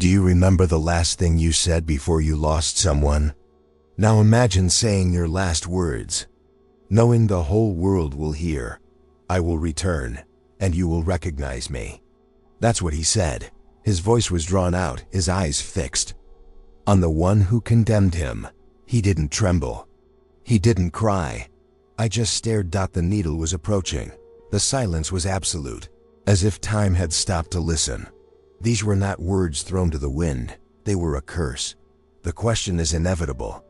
Do you remember the last thing you said before you lost someone? Now imagine saying your last words, knowing the whole world will hear, "I will return, and you will recognize me." That's what he said. His voice was drawn out, his eyes fixed on the one who condemned him. He didn't tremble. He didn't cry. I just stared. The needle was approaching. The silence was absolute, as if time had stopped to listen. These were not words thrown to the wind. They were a curse. The question is inevitable.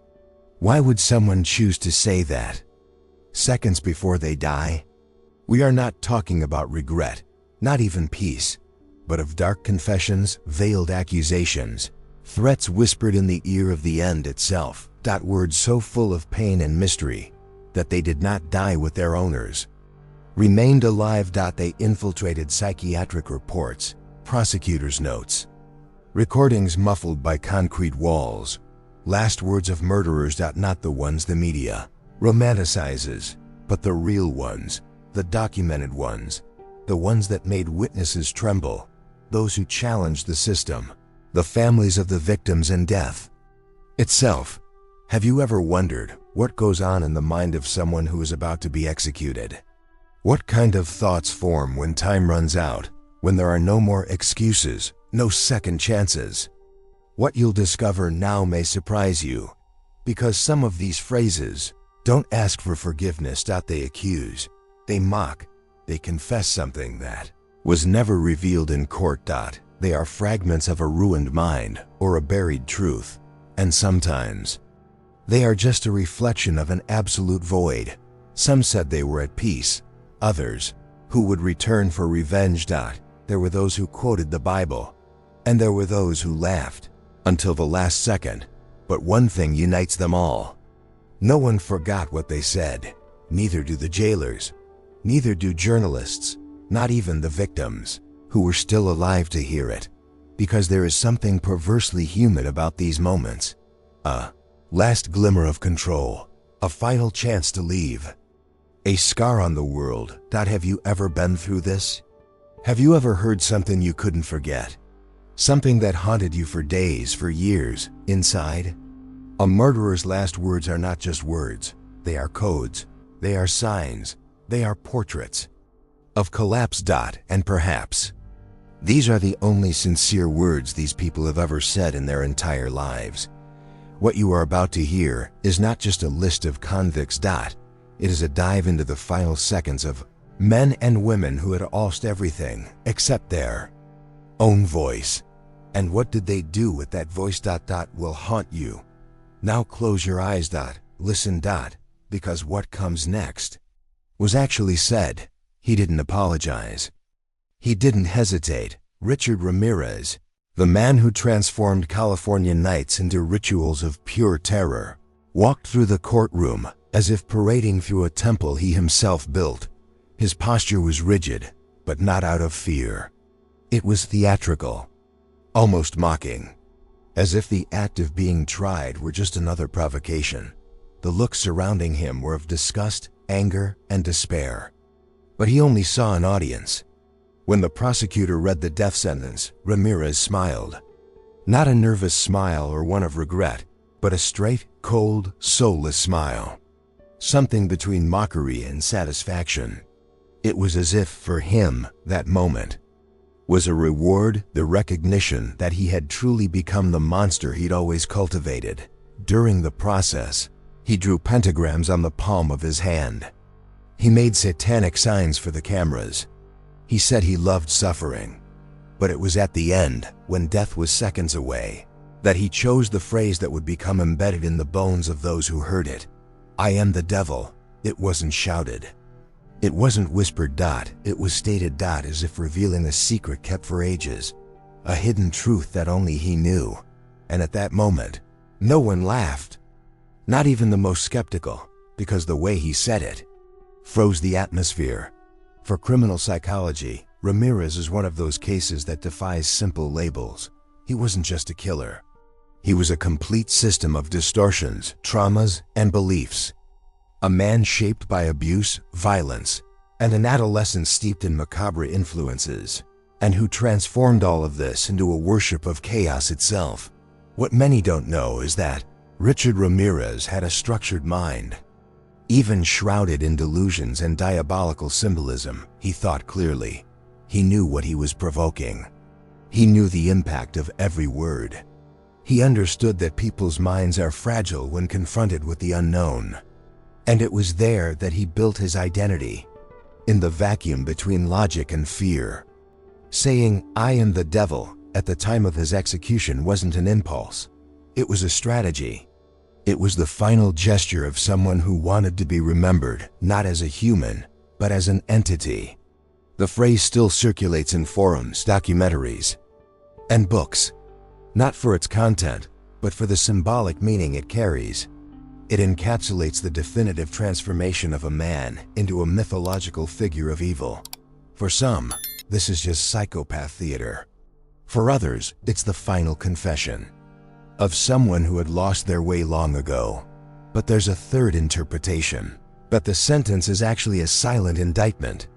Why would someone choose to say that seconds before they die? We are not talking about regret, not even peace, but of dark confessions, veiled accusations, threats whispered in the ear of the end itself. Words so full of pain and mystery that they did not die with their owners, remained alive. They infiltrated psychiatric reports, prosecutors' notes, recordings muffled by concrete walls, last words of murderers. Not the ones the media romanticizes, but the real ones, the documented ones, the ones that made witnesses tremble, those who challenged the system, the families of the victims and death itself. Have you ever wondered what goes on in the mind of someone who is about to be executed? What kind of thoughts form when time runs out, when there are no more excuses, no second chances? What you'll discover now may surprise you, because some of these phrases don't ask for forgiveness. They accuse, they mock, they confess something that was never revealed in court. They are fragments of a ruined mind or a buried truth, and sometimes they are just a reflection of an absolute void. Some said they were at peace, others who would return for revenge. There were those who quoted the Bible, and there were those who laughed until the last second. But one thing unites them all. No one forgot what they said. Neither do the jailers, neither do journalists, not even the victims, who were still alive to hear it. Because there is something perversely human about these moments. A last glimmer of control, a final chance to leave, a scar on the world. Have you ever been through this? Have you ever heard something you couldn't forget? Something that haunted you for days, for years, inside? A murderer's last words are not just words. They are codes. They are signs. They are portraits of collapse. And perhaps these are the only sincere words these people have ever said in their entire lives. What you are about to hear is not just a list of convicts. It is a dive into the final seconds of men and women who had lost everything except their own voice. And what did they do with that voice? Will haunt you. Now close your eyes. Listen. Because what comes next was actually said. He didn't apologize. He didn't hesitate. Richard Ramirez, the man who transformed California nights into rituals of pure terror, walked through the courtroom as if parading through a temple he himself built. His posture was rigid, but not out of fear. It was theatrical, almost mocking, as if the act of being tried were just another provocation. The looks surrounding him were of disgust, anger, and despair. But he only saw an audience. When the prosecutor read the death sentence, Ramirez smiled. Not a nervous smile or one of regret, but a straight, cold, soulless smile. Something between mockery and satisfaction. It was as if, for him, that moment was a reward, the recognition that he had truly become the monster he'd always cultivated. During the process, he drew pentagrams on the palm of his hand. He made satanic signs for the cameras. He said he loved suffering. But it was at the end, when death was seconds away, that he chose the phrase that would become embedded in the bones of those who heard it. "I am the devil." It wasn't shouted. It wasn't whispered. It was stated. As if revealing a secret kept for ages. A hidden truth that only he knew. And at that moment, no one laughed. Not even the most skeptical, because the way he said it froze the atmosphere. For criminal psychology, Ramirez is one of those cases that defies simple labels. He wasn't just a killer. He was a complete system of distortions, traumas, and beliefs. A man shaped by abuse, violence, and an adolescence steeped in macabre influences. and who transformed all of this into a worship of chaos itself. What many don't know is that Richard Ramirez had a structured mind. Even shrouded in delusions and diabolical symbolism, he thought clearly. He knew what he was provoking. He knew the impact of every word. He understood that people's minds are fragile when confronted with the unknown. And it was there that he built his identity, in the vacuum between logic and fear. Saying, "I am the devil," at the time of his execution wasn't an impulse. It was a strategy. It was the final gesture of someone who wanted to be remembered, not as a human, but as an entity. The phrase still circulates in forums, documentaries, and books. Not for its content, but for the symbolic meaning it carries. It encapsulates the definitive transformation of a man into a mythological figure of evil. For some, this is just psychopath theater. For others, it's the final confession of someone who had lost their way long ago. But there's a third interpretation. But the sentence is actually a silent indictment,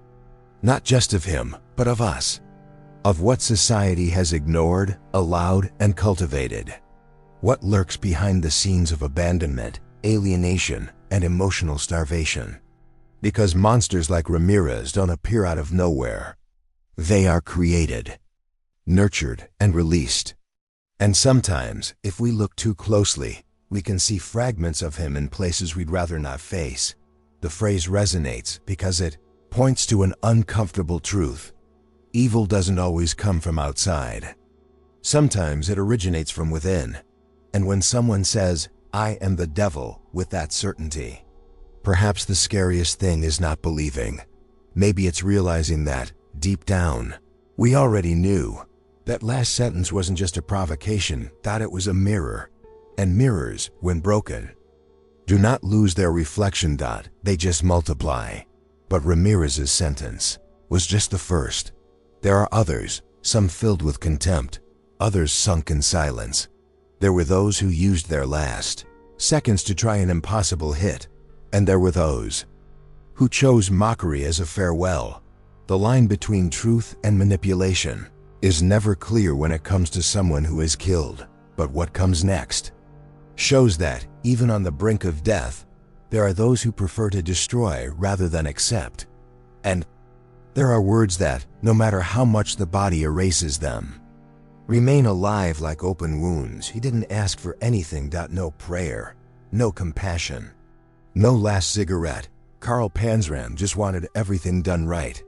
not just of him, but of us. Of what society has ignored, allowed, and cultivated. What lurks behind the scenes of abandonment, alienation, and emotional starvation. Because monsters like Ramirez don't appear out of nowhere. They are created, nurtured, and released. And sometimes, if we look too closely, we can see fragments of him in places we'd rather not face. The phrase resonates because it points to an uncomfortable truth. Evil doesn't always come from outside. Sometimes it originates from within. And when someone says, "I am the devil," with that certainty, perhaps the scariest thing is not believing. Maybe it's realizing that, deep down, we already knew. That last sentence wasn't just a provocation, that it was a mirror. And mirrors, when broken, do not lose their reflection. They just multiply. But Ramirez's sentence was just the first. There are others, some filled with contempt, others sunk in silence. There were those who used their last seconds to try an impossible hit, and there were those who chose mockery as a farewell. The line between truth and manipulation is never clear when it comes to someone who is killed, but what comes next shows that, even on the brink of death, there are those who prefer to destroy rather than accept. And there are words that, no matter how much the body erases them, remain alive like open wounds. He didn't ask for anything. No prayer, no compassion, no last cigarette. Carl Panzram just wanted everything done right.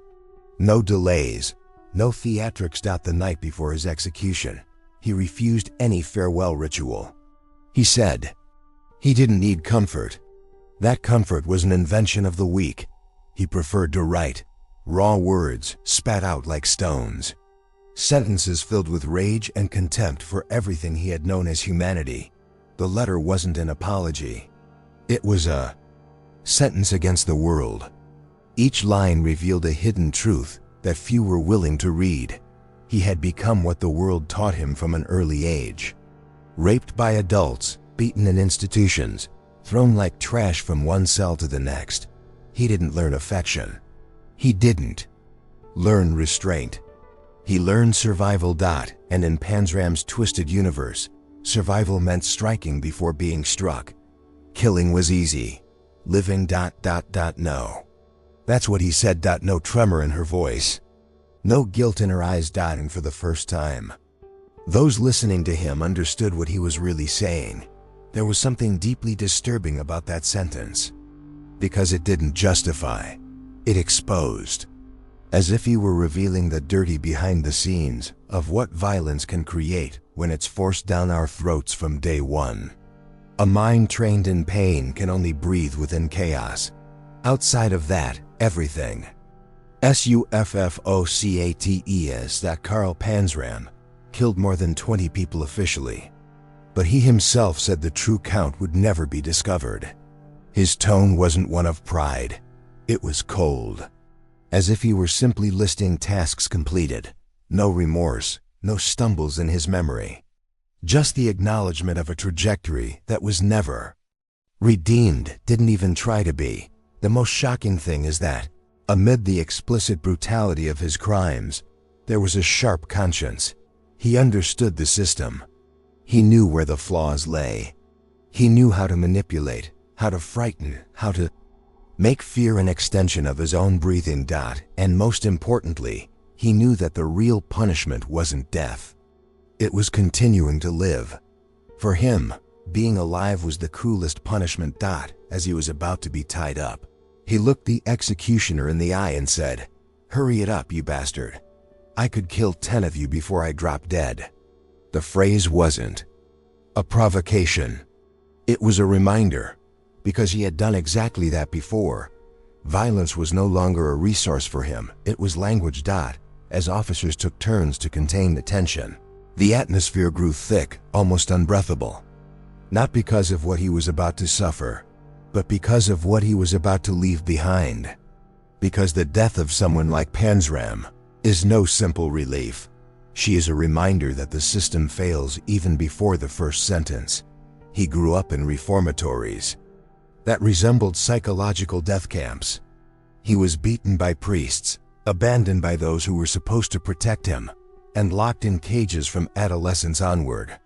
No delays, no theatrics. The night before his execution, he refused any farewell ritual. He said he didn't need comfort. That comfort was an invention of the weak. He preferred to write raw words spat out like stones. Sentences filled with rage and contempt for everything he had known as humanity. The letter wasn't an apology. It was a sentence against the world. Each line revealed a hidden truth that few were willing to read. He had become what the world taught him from an early age. Raped by adults, beaten in institutions, thrown like trash from one cell to the next. He didn't learn affection. He didn't learn restraint. He learned survival. And in Panzram's twisted universe, survival meant striking before being struck. Killing was easy. Living. No. That's what he said. No tremor in her voice. No guilt in her eyes. And for the first time, those listening to him understood what he was really saying. There was something deeply disturbing about that sentence. Because it didn't justify. It exposed. As if he were revealing the dirty behind the scenes of what violence can create when it's forced down our throats from day one. A mind trained in pain can only breathe within chaos. Outside of that, everything. SUFFOCATES. That Carl Panzram killed more than 20 people officially. But he himself said the true count would never be discovered. His tone wasn't one of pride. It was cold. As if he were simply listing tasks completed. No remorse, no stumbles in his memory. Just the acknowledgement of a trajectory that was never redeemed, didn't even try to be. The most shocking thing is that, amid the explicit brutality of his crimes, There was a sharp conscience. He understood the system. He knew where the flaws lay. He knew how to manipulate, how to frighten, how to make fear an extension of his own breathing. And most importantly, he knew that the real punishment wasn't death. It was continuing to live. For him, being alive was the cruelest punishment. As he was about to be tied up, he looked the executioner in the eye and said, "Hurry it up, you bastard. I could kill 10 of you before I drop dead." The phrase wasn't a provocation. It was a reminder, because he had done exactly that before. Violence was no longer a resource for him, it was language. As officers took turns to contain the tension, the atmosphere grew thick, almost unbreathable. Not because of what he was about to suffer, but because of what he was about to leave behind. Because the death of someone like Panzram is no simple relief. She is a reminder that the system fails even before the first sentence. He grew up in reformatories that resembled psychological death camps. He was beaten by priests, abandoned by those who were supposed to protect him, and locked in cages from adolescence onward.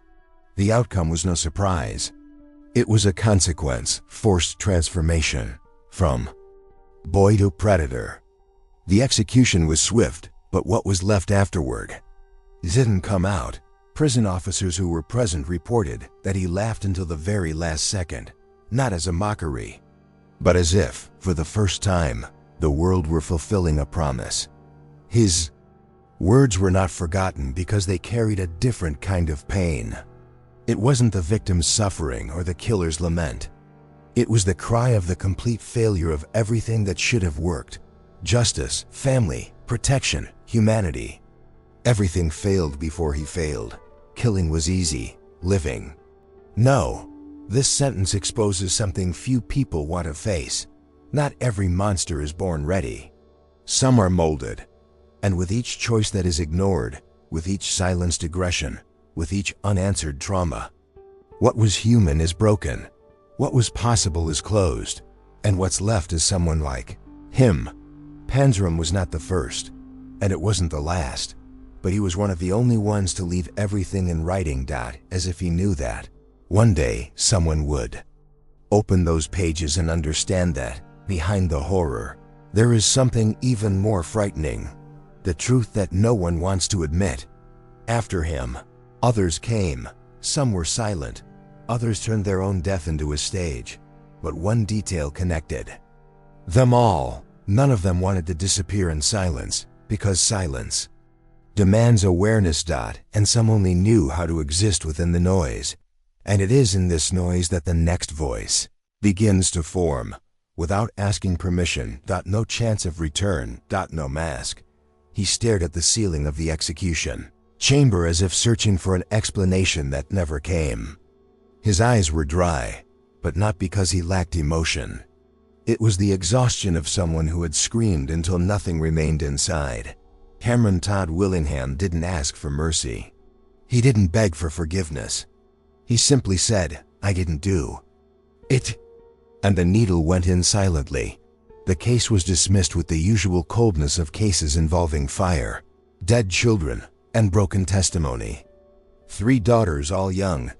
The outcome was no surprise. It was a consequence, forced transformation, from boy to predator. The execution was swift, but what was left afterward didn't come out. Prison officers who were present reported that he laughed until the very last second, not as a mockery, but as if, for the first time, the world were fulfilling a promise. His words were not forgotten because they carried a different kind of pain. It wasn't the victim's suffering or the killer's lament. It was the cry of the complete failure of everything that should have worked. Justice, family, protection, humanity. Everything failed before he failed. Killing was easy. Living, no. This sentence exposes something few people want to face. Not every monster is born ready. Some are molded. And with each choice that is ignored, with each silenced aggression, with each unanswered trauma, what was human is broken. What was possible is closed. And what's left is someone like him. Panzram was not the first, and it wasn't the last, but he was one of the only ones to leave everything in writing. As if he knew that one day someone would open those pages and understand that behind the horror, there is something even more frightening. The truth that no one wants to admit. After him, others came. Some were silent. Others turned their own death into a stage. But one detail connected them all. None of them wanted to disappear in silence, because silence demands awareness. And some only knew how to exist within the noise. And it is in this noise that the next voice begins to form. Without asking permission. No chance of return. No mask. He stared at the ceiling of the execution chamber as if searching for an explanation that never came. His eyes were dry, but not because he lacked emotion. It was the exhaustion of someone who had screamed until nothing remained inside. Cameron Todd Willingham didn't ask for mercy. He didn't beg for forgiveness. He simply said, "I didn't do it." And the needle went in silently. The case was dismissed with the usual coldness of cases involving fire, dead children, and broken testimony. 3 daughters, all young,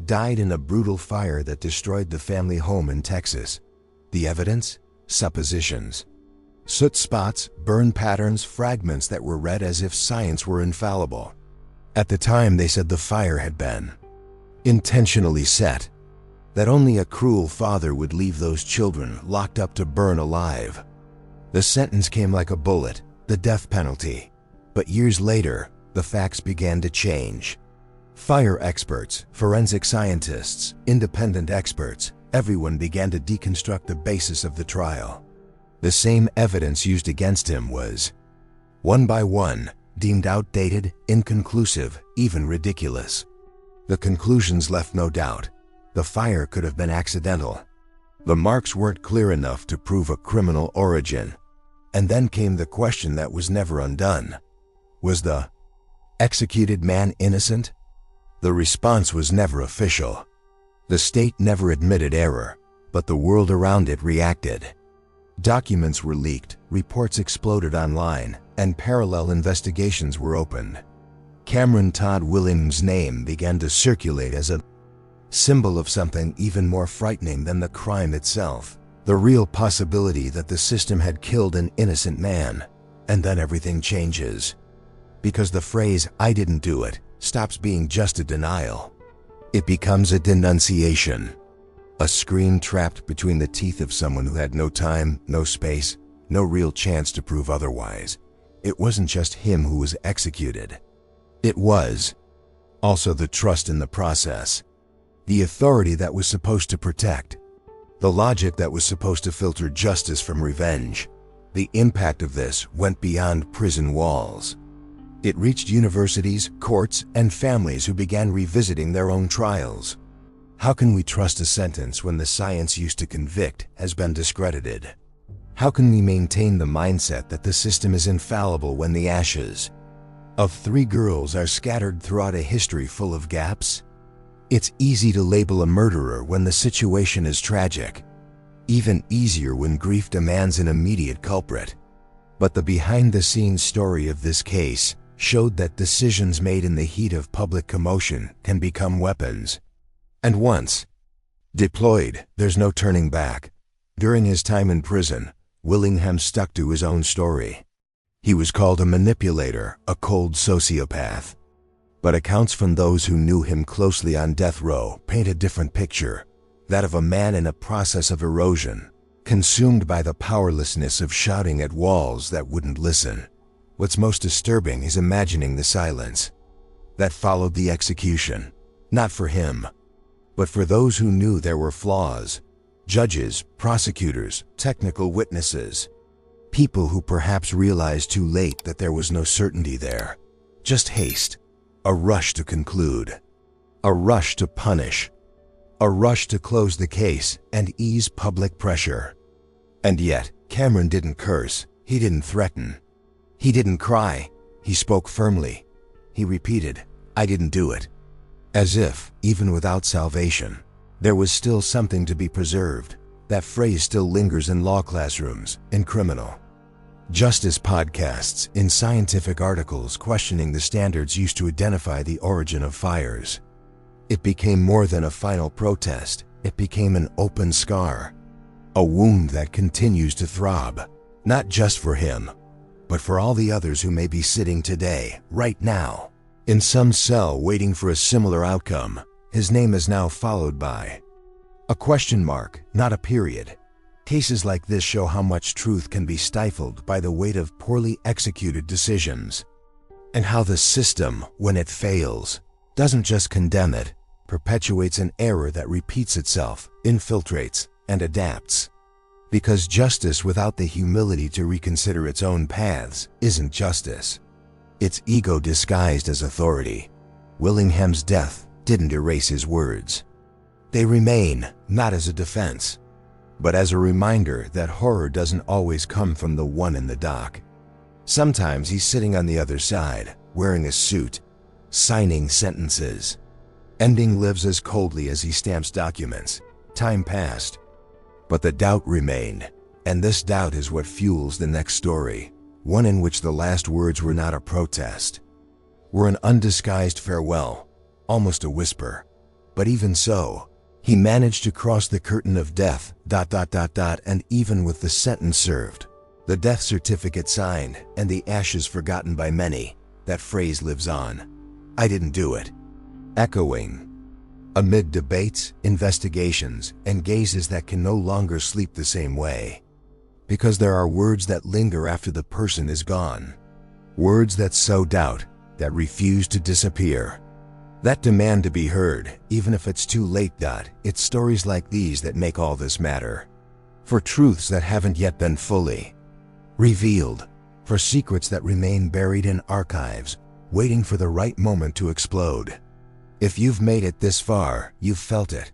died in a brutal fire that destroyed the family home in Texas. The evidence? Suppositions. Soot spots, burn patterns, fragments that were read as if science were infallible. At the time, they said the fire had been intentionally set, that only a cruel father would leave those children locked up to burn alive. The sentence came like a bullet, the death penalty. But years later, the facts began to change. Fire experts, forensic scientists, independent experts, everyone began to deconstruct the basis of the trial. The same evidence used against him was, one by one, deemed outdated, inconclusive, even ridiculous. The conclusions left no doubt. The fire could have been accidental. The marks weren't clear enough to prove a criminal origin. And then came the question that was never undone. Was the executed man innocent? The response was never official. The state never admitted error, but the world around it reacted. Documents were leaked, reports exploded online, and parallel investigations were opened. Cameron Todd Williams' name began to circulate as a symbol of something even more frightening than the crime itself, the real possibility that the system had killed an innocent man. And then everything changes. Because the phrase, "I didn't do it," stops being just a denial. It becomes a denunciation. A scream trapped between the teeth of someone who had no time, no space, no real chance to prove otherwise. It wasn't just him who was executed. It was also the trust in the process, the authority that was supposed to protect, the logic that was supposed to filter justice from revenge. The impact of this went beyond prison walls. It reached universities, courts, and families who began revisiting their own trials. How can we trust a sentence when the science used to convict has been discredited? How can we maintain the mindset that the system is infallible when the ashes of 3 girls are scattered throughout a history full of gaps? It's easy to label a murderer when the situation is tragic. Even easier when grief demands an immediate culprit. But the behind-the-scenes story of this case showed that decisions made in the heat of public commotion can become weapons. And once deployed, there's no turning back. During his time in prison, Willingham stuck to his own story. He was called a manipulator, a cold sociopath. But accounts from those who knew him closely on death row paint a different picture. That of a man in a process of erosion, consumed by the powerlessness of shouting at walls that wouldn't listen. What's most disturbing is imagining the silence that followed the execution, not for him, but for those who knew there were flaws. Judges, prosecutors, technical witnesses, people who perhaps realized too late that there was no certainty there. Just haste, a rush to conclude, a rush to punish, a rush to close the case and ease public pressure. And yet, Cameron didn't curse, he didn't threaten, he didn't cry, he spoke firmly. He repeated, "I didn't do it." As if, even without salvation, there was still something to be preserved. That phrase still lingers in law classrooms, in criminal justice podcasts, in scientific articles questioning the standards used to identify the origin of fires. It became more than a final protest. It became an open scar, a wound that continues to throb, not just for him, but for all the others who may be sitting today, right now, in some cell waiting for a similar outcome. His name is now followed by a question mark, not a period. Cases like this show how much truth can be stifled by the weight of poorly executed decisions, and how the system, when it fails, doesn't just condemn it, perpetuates an error that repeats itself, infiltrates, and adapts. Because justice without the humility to reconsider its own paths isn't justice. It's ego disguised as authority. Willingham's death didn't erase his words. They remain, not as a defense, but as a reminder that horror doesn't always come from the one in the dock. Sometimes he's sitting on the other side, wearing a suit, signing sentences, ending lives as coldly as he stamps documents. Time passed, but the doubt remained, and this doubt is what fuels the next story, one in which the last words were not a protest, were an undisguised farewell, almost a whisper. But even so, he managed to cross the curtain of death, ... and even with the sentence served, the death certificate signed, and the ashes forgotten by many, that phrase lives on. "I didn't do it," echoing amid debates, investigations, and gazes that can no longer sleep the same way. Because there are words that linger after the person is gone. Words that sow doubt, that refuse to disappear, that demand to be heard, even if it's too late. It's stories like these that make all this matter. For truths that haven't yet been fully revealed, for secrets that remain buried in archives, waiting for the right moment to explode. If you've made it this far, you've felt it.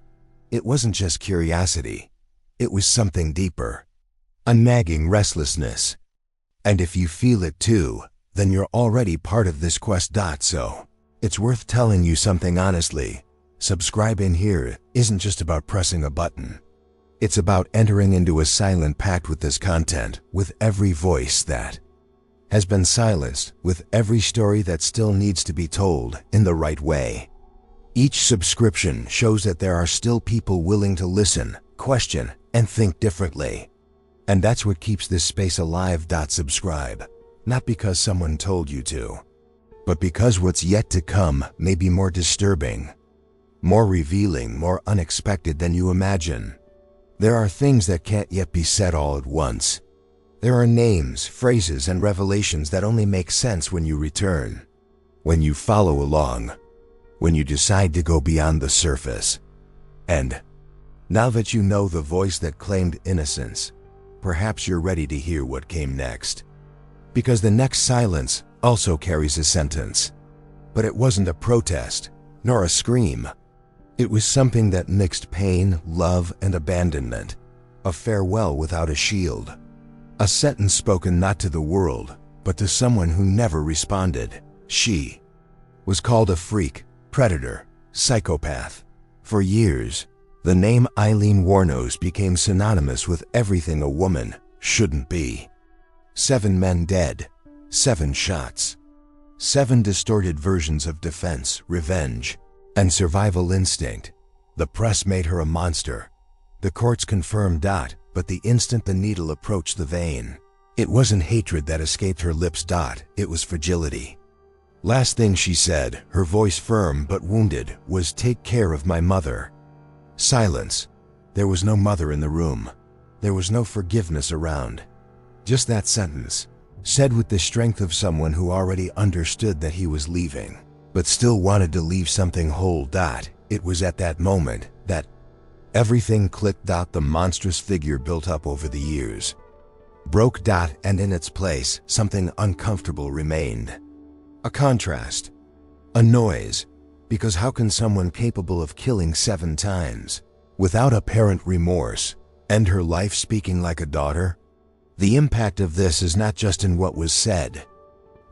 It wasn't just curiosity. It was something deeper. A nagging restlessness. And if you feel it too, then you're already part of this quest. So, it's worth telling you something honestly. Subscribing here isn't just about pressing a button. It's about entering into a silent pact with this content, with every voice that has been silenced, with every story that still needs to be told in the right way. Each subscription shows that there are still people willing to listen, question, and think differently. And that's what keeps this space alive. Subscribe, not because someone told you to, but because what's yet to come may be more disturbing, more revealing, more unexpected than you imagine. There are things that can't yet be said all at once. There are names, phrases, and revelations that only make sense when you return, when you follow along, when you decide to go beyond the surface. And now that you know the voice that claimed innocence, perhaps you're ready to hear what came next. Because the next silence also carries a sentence. But it wasn't a protest, nor a scream. It was something that mixed pain, love, and abandonment. A farewell without a shield. A sentence spoken not to the world, but to someone who never responded. She was called a freak, predator, psychopath. For years, the name Eileen Wuornos became synonymous with everything a woman shouldn't be. 7 men dead, 7 shots, 7 distorted versions of defense, revenge, and survival instinct. The press made her a monster. The courts confirmed that, but the instant the needle approached the vein, it wasn't hatred that escaped her lips. It was fragility. Last thing she said, her voice firm but wounded, was, "Take care of my mother." Silence. There was no mother in the room. There was no forgiveness around. Just that sentence, said with the strength of someone who already understood that he was leaving, but still wanted to leave something whole. It was at that moment that everything clicked. The monstrous figure built up over the years broke. And in its place, something uncomfortable remained. A contrast. A noise. Because how can someone capable of killing 7 times, without apparent remorse, end her life speaking like a daughter? The impact of this is not just in what was said,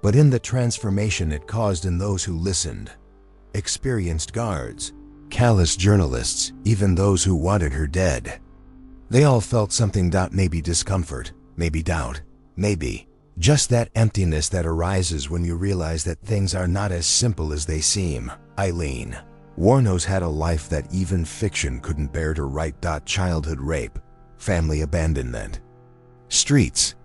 but in the transformation it caused in those who listened. Experienced guards, callous journalists, even those who wanted her dead. They all felt something. Maybe discomfort, maybe doubt, maybe just that emptiness that arises when you realize that things are not as simple as they seem. Eileen Wuornos had a life that even fiction couldn't bear to write. Childhood rape, family abandonment, streets,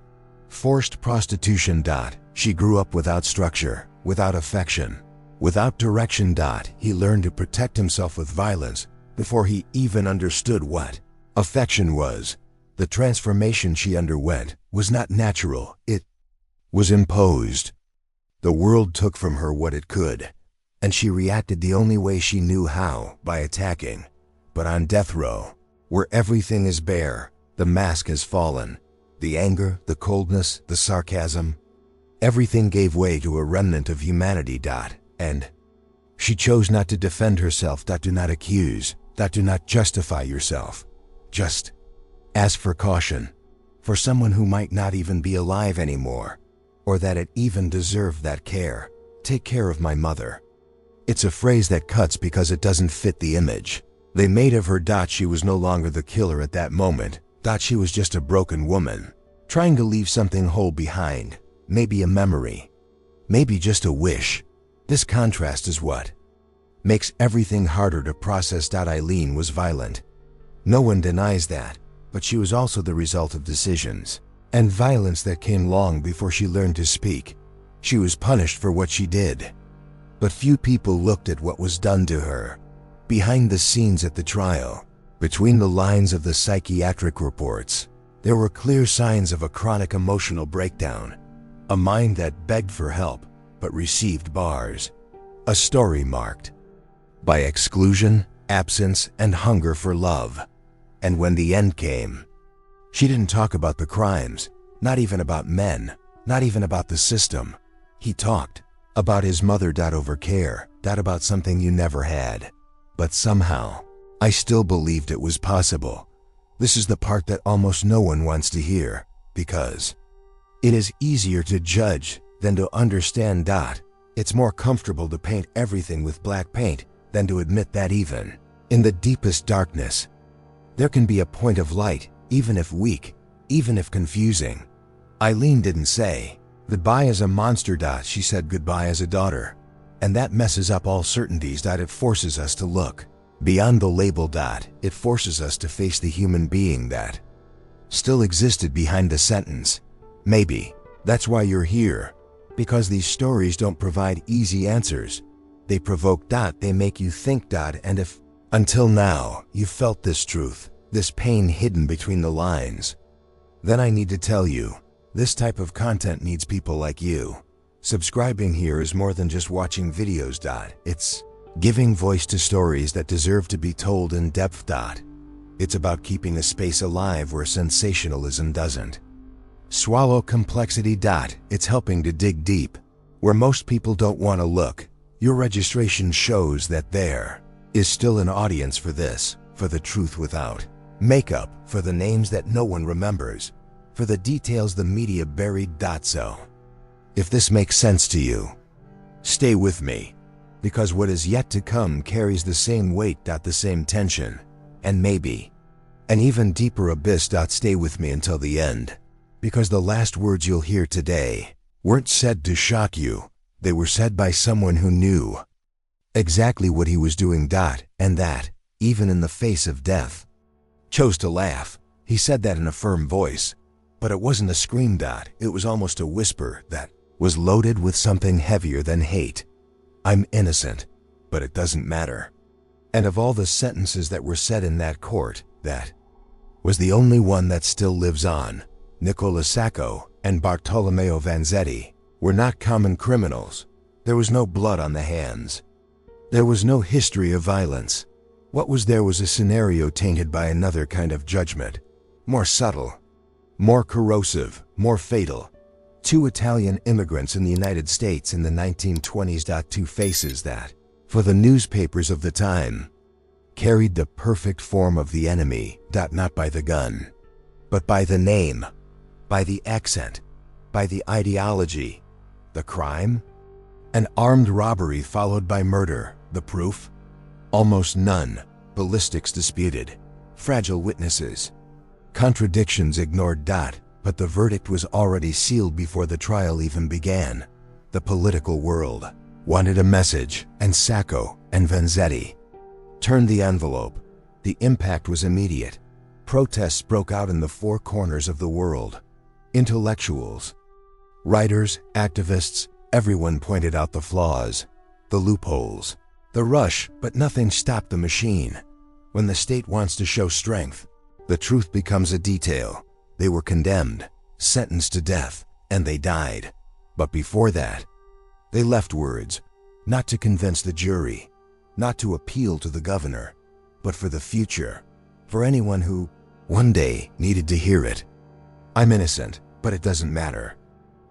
forced prostitution. She grew up without structure, without affection, without direction. He learned to protect himself with violence before he even understood what affection was. The transformation she underwent was not natural, it was imposed. The world took from her what it could, and she reacted the only way she knew how, by attacking. But on death row, where everything is bare, the mask has fallen. The anger, the coldness, the sarcasm, everything gave way to a remnant of humanity. And she chose not to defend herself. Do not accuse. Do not justify yourself. Just ask for caution. For someone who might not even be alive anymore, or that it even deserved that care. Take care of my mother. It's a phrase that cuts because it doesn't fit the image they made of her. She was no longer the killer at that moment. She was just a broken woman, trying to leave something whole behind. Maybe a memory. Maybe just a wish. This contrast is what makes everything harder to process. Eileen was violent. No one denies that, but she was also the result of decisions and violence that came long before she learned to speak. She was punished for what she did. But few people looked at what was done to her. Behind the scenes at the trial, between the lines of the psychiatric reports, there were clear signs of a chronic emotional breakdown. A mind that begged for help, but received bars. A story marked by exclusion, absence, and hunger for love. And when the end came, she didn't talk about the crimes, not even about men, not even about the system. He talked about his mother. Over care, about something you never had. But somehow, I still believed it was possible. This is the part that almost no one wants to hear, because it is easier to judge than to understand. It's more comfortable to paint everything with black paint than to admit that even in the deepest darkness, there can be a point of light, even if weak, even if confusing. Eileen didn't say, Goodbye as a monster. She said goodbye as a daughter. And that messes up all certainties. It forces us to look beyond the label. It forces us to face the human being that still existed behind the sentence. Maybe that's why you're here. Because these stories don't provide easy answers. They provoke. They make you think. And if, until now, you felt this truth, this pain hidden between the lines, then I need to tell you, this type of content needs people like you. Subscribing here is more than just watching videos. It's giving voice to stories that deserve to be told in depth. It's about keeping a space alive where sensationalism doesn't swallow complexity. It's helping to dig deep where most people don't want to look. Your registration shows that there is still an audience for this, for the truth without makeup, for the names that no one remembers, for the details the media buried. So, if this makes sense to you, stay with me, because what is yet to come carries the same weight. The same tension, and maybe an even deeper abyss. Stay with me until the end, because the last words you'll hear today weren't said to shock you. They were said by someone who knew exactly what he was doing. And that, even in the face of death, chose to laugh. He said that in a firm voice, but it wasn't a scream. It was almost a whisper that was loaded with something heavier than hate. I'm innocent, but it doesn't matter. And of all the sentences that were said in that court, that was the only one that still lives on. Nicola Sacco and Bartolomeo Vanzetti were not common criminals. There was no blood on the hands. There was no history of violence. What was there was a scenario tainted by another kind of judgment, more subtle, more corrosive, more fatal. Two Italian immigrants in the United States in the 1920s. Two faces that, for the newspapers of the time, carried the perfect form of the enemy. Not by the gun, but by the name, by the accent, by the ideology. The crime? An armed robbery followed by murder. The proof? Almost none. Ballistics disputed. Fragile witnesses. Contradictions ignored. But the verdict was already sealed before the trial even began. The political world wanted a message, and Sacco and Vanzetti turned the envelope. The impact was immediate. Protests broke out in the four corners of the world. Intellectuals, writers, activists, everyone pointed out the flaws, the loopholes, the rush, but nothing stopped the machine. When the state wants to show strength, the truth becomes a detail. They were condemned, sentenced to death, and they died. But before that, they left words, not to convince the jury, not to appeal to the governor, but for the future, for anyone who, one day, needed to hear it. I'm innocent, but it doesn't matter.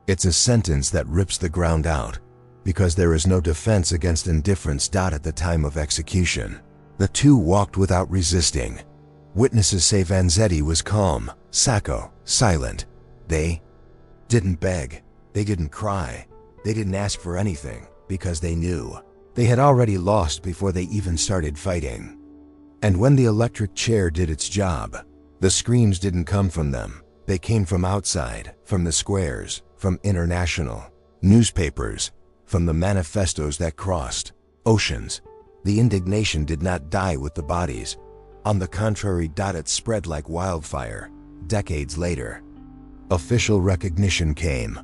It's a sentence that rips the ground out, because there is no defense against indifference. At the time of execution, the two walked without resisting. Witnesses say Vanzetti was calm, Sacco silent. They didn't beg, they didn't cry, they didn't ask for anything, because they knew they had already lost before they even started fighting. And when the electric chair did its job, the screams didn't come from them. They came from outside, from the squares, from international newspapers, from the manifestos that crossed oceans. The indignation did not die with the bodies. On the contrary, it spread like wildfire. Decades later, official recognition came.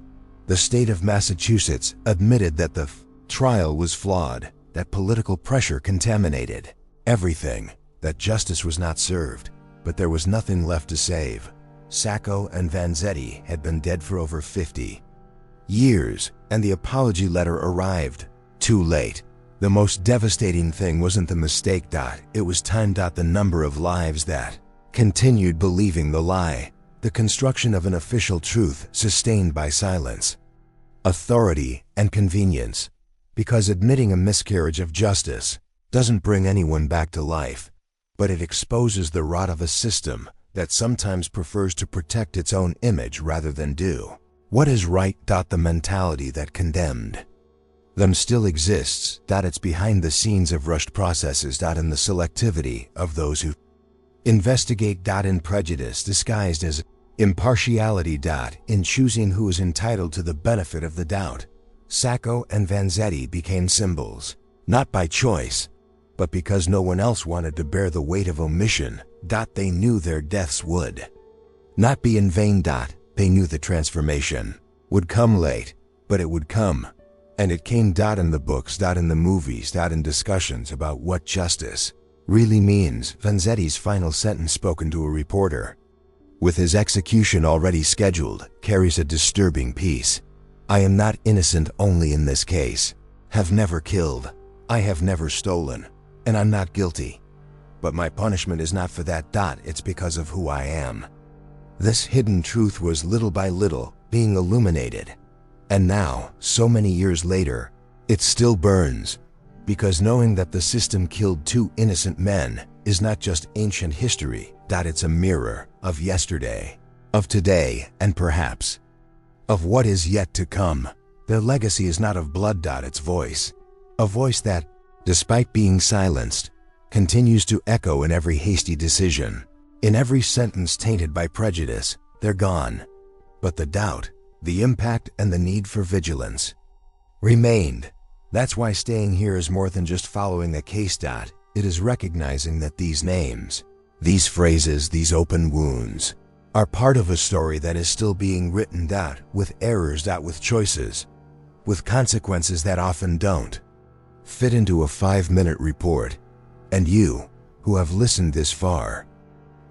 The state of Massachusetts admitted that the trial was flawed, that political pressure contaminated everything, that justice was not served, but there was nothing left to save. Sacco and Vanzetti had been dead for over 50 years, and the apology letter arrived too late. The most devastating thing wasn't the mistake. It was time. The number of lives that continued believing the lie, the construction of an official truth sustained by silence, authority, and convenience. Because admitting a miscarriage of justice doesn't bring anyone back to life, but it exposes the rot of a system that sometimes prefers to protect its own image rather than do what is right. The mentality that condemned them still exists. It's behind the scenes of rushed processes. In the selectivity of those who investigate. In prejudice disguised as Impartiality. In choosing who is entitled to the benefit of the doubt, Sacco and Vanzetti became symbols, not by choice, but because no one else wanted to bear the weight of omission. They knew their deaths would not be in vain. They knew the transformation would come late, but it would come. And it came. In the books, in the movies, in discussions about what justice really means. Vanzetti's final sentence spoken to a reporter, with his execution already scheduled, carries a disturbing piece. I am not innocent only in this case. Have never killed. I have never stolen. And I'm not guilty. But my punishment is not for that. It's because of who I am. This hidden truth was little by little being illuminated. And now, so many years later, it still burns. Because knowing that the system killed 2 innocent men is not just ancient history. It's a mirror of yesterday, of today, and perhaps of what is yet to come. Their legacy is not of blood. It's voice. A voice that, despite being silenced, continues to echo in every hasty decision. In every sentence tainted by prejudice. They're gone. But the doubt, the impact, and the need for vigilance remained. That's why staying here is more than just following a case. It is recognizing that these names, these phrases, these open wounds, are part of a story that is still being written. With errors. With choices, with consequences that often don't fit into a 5-minute report. And you, who have listened this far,